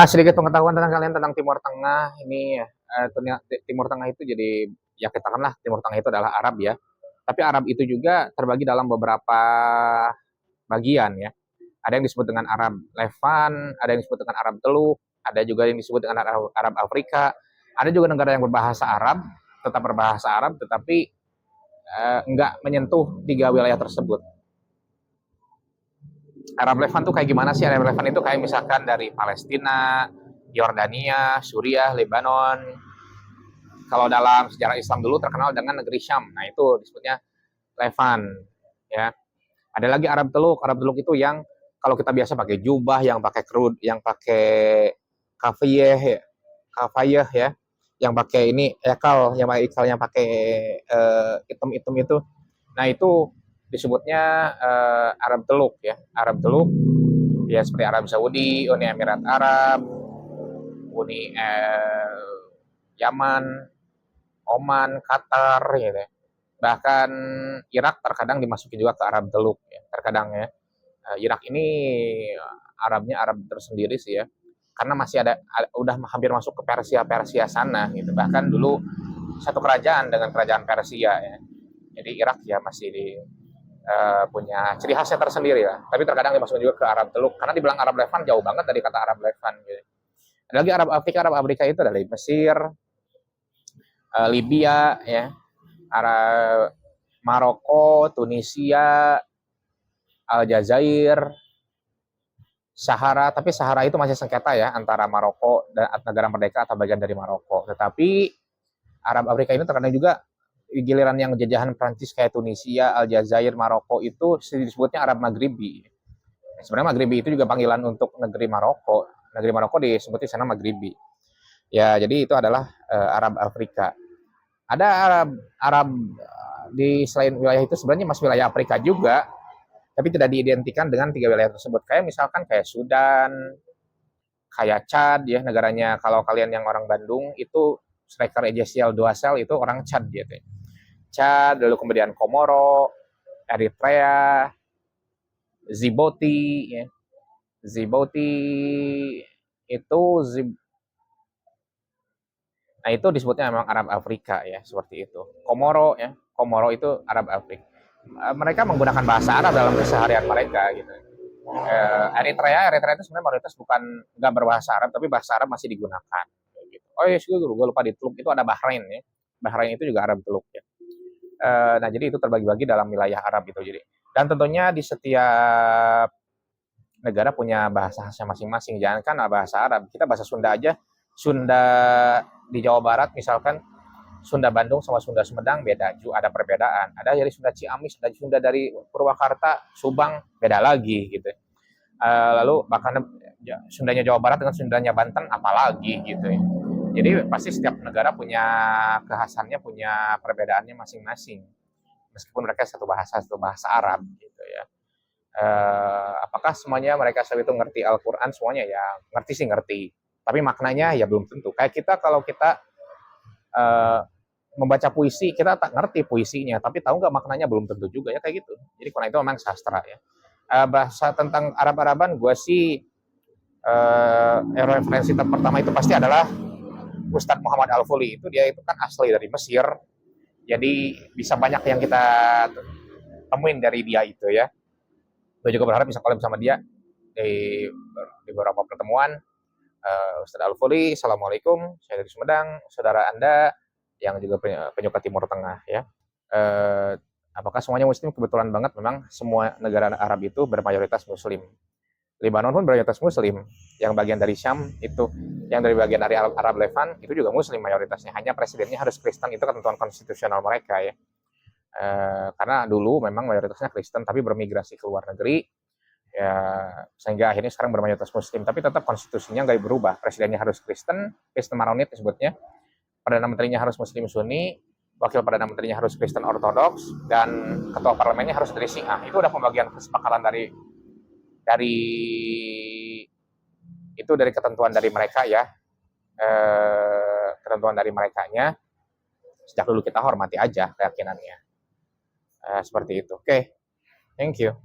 Sedikit pengetahuan tentang kalian tentang Timur Tengah ini Timur Tengah itu jadi ya katakanlah Timur Tengah itu adalah Arab ya. Tapi Arab itu juga terbagi dalam beberapa bagian ya. Ada yang disebut dengan Arab Levan, ada yang disebut dengan Arab Teluk, ada juga yang disebut dengan Arab Afrika. Ada juga negara yang berbahasa Arab, tetap berbahasa Arab, tetapi enggak menyentuh tiga wilayah tersebut. Arab Levan tuh kayak gimana sih? Arab Levan itu kayak misalkan dari Palestina, Yordania, Suriah, Lebanon. Kalau dalam sejarah Islam dulu terkenal dengan negeri Syam. Nah, itu disebutnya Levan, ya. Ada lagi Arab Teluk. Arab Teluk itu yang kalau kita biasa pakai jubah, yang pakai kerud, yang pakai kafiyeh, kafayeh ya, yang pakai ini ekal, yang pakai item-item itu. Nah, itu disebutnya Arab Teluk ya. Arab Teluk ya seperti Arab Saudi, Uni Emirat Arab, Uni Yaman, Oman, Qatar gitu ya. Bahkan Irak terkadang dimasuki juga ke Arab Teluk ya, terkadang ya. Irak ini Arabnya Arab tersendiri sih ya. Karena masih udah hampir masuk ke Persia sana gitu. Bahkan dulu satu kerajaan dengan kerajaan Persia ya. Jadi Irak ya masih punya ciri khasnya tersendiri ya. Tapi terkadang dimasukin juga ke Arab Teluk karena dibilang Arab Levan jauh banget dari kata Arab Levan gitu. Ada lagi Arab Afrika itu dari Mesir, Libya ya, Arab Maroko, Tunisia, Aljazair, Sahara, tapi Sahara itu masih sengketa ya antara Maroko dan negara merdeka atau bagian dari Maroko. Tetapi Arab Afrika ini terkadang juga giliran yang jajahan Prancis kayak Tunisia, Aljazair, Maroko itu disebutnya Arab Maghribi. Sebenarnya Maghribi itu juga panggilan untuk negeri Maroko. Negeri Maroko disebut di sana Maghribi. Ya, jadi itu adalah Arab Afrika. Ada Arab di selain wilayah itu sebenarnya masih wilayah Afrika juga, tapi tidak diidentikan dengan tiga wilayah tersebut. Kayak misalkan kayak Sudan, kayak Chad ya negaranya. Kalau kalian yang orang Bandung itu striker Ejesiel Duasel itu orang Chad gitu. Chad, lalu kemudian Komoro, Eritrea, Djibouti ya. Djibouti itu nah itu disebutnya memang Arab Afrika ya, seperti itu. Komoro ya, Komoro itu Arab Afrika. Mereka menggunakan bahasa Arab dalam keseharian mereka gitu. Eritrea itu sebenarnya mayoritas bukan nggak berbahasa Arab, tapi bahasa Arab masih digunakan. Gitu. Oh iya, gue lupa di Teluk itu ada Bahrain ya. Bahrain itu juga Arab Teluk ya. Nah jadi itu terbagi-bagi dalam wilayah Arab itu jadi. Dan tentunya di setiap negara punya bahasa khasnya masing-masing. Jangan kan bahasa Arab, kita bahasa Sunda aja. Sunda di Jawa Barat misalkan Sunda Bandung sama Sunda Sumedang beda, ada perbedaan. Ada dari Sunda Ciamis, ada Sunda dari Purwakarta, Subang, beda lagi gitu. Lalu bahkan Sundanya Jawa Barat dengan Sundanya Banten apalagi gitu ya. Jadi pasti setiap negara punya kekhasannya, punya perbedaannya masing-masing. Meskipun mereka satu bahasa Arab gitu ya. Apakah semuanya mereka itu ngerti Al-Quran semuanya ya ngerti sih ngerti. Tapi maknanya ya belum tentu. Kayak kita kalau kita uh, membaca puisi kita tak ngerti puisinya tapi tahu nggak maknanya belum tentu juga ya kayak gitu. Jadi karena itu memang sastra ya. Bahasa tentang Arab-Araban gue sih referensi pertama itu pasti adalah Ustadz Muhammad Al-Fuli. Itu dia itu kan asli dari Mesir, jadi bisa banyak yang kita temuin dari dia itu ya. Gue juga berharap bisa collab sama dia di beberapa pertemuan. Ustadz Al-Fuli, Assalamualaikum, saya dari Sumedang, saudara Anda yang juga penyuka Timur Tengah ya. Apakah semuanya Muslim? Kebetulan banget memang semua negara Arab itu bermayoritas Muslim. Lebanon pun bermayoritas Muslim. Yang bagian dari Syam itu, yang dari bagian dari Arab Levan itu juga Muslim mayoritasnya. Hanya presidennya harus Kristen, itu ketentuan konstitusional mereka ya. Karena dulu memang mayoritasnya Kristen tapi bermigrasi ke luar negeri ya sehingga akhirnya sekarang bermayoritas Muslim, tapi tetap konstitusinya nggak berubah. Presidennya harus Kristen Maronit disebutnya, perdana menterinya harus Muslim Sunni, wakil perdana menterinya harus Kristen Ortodoks, dan ketua parlemennya harus dari Syiah. Itu udah pembagian kesepakatan dari itu dari ketentuan dari mereka ya, ketentuan dari merekanya. Sejak dulu kita hormati aja keyakinannya, seperti itu. Oke, thank you.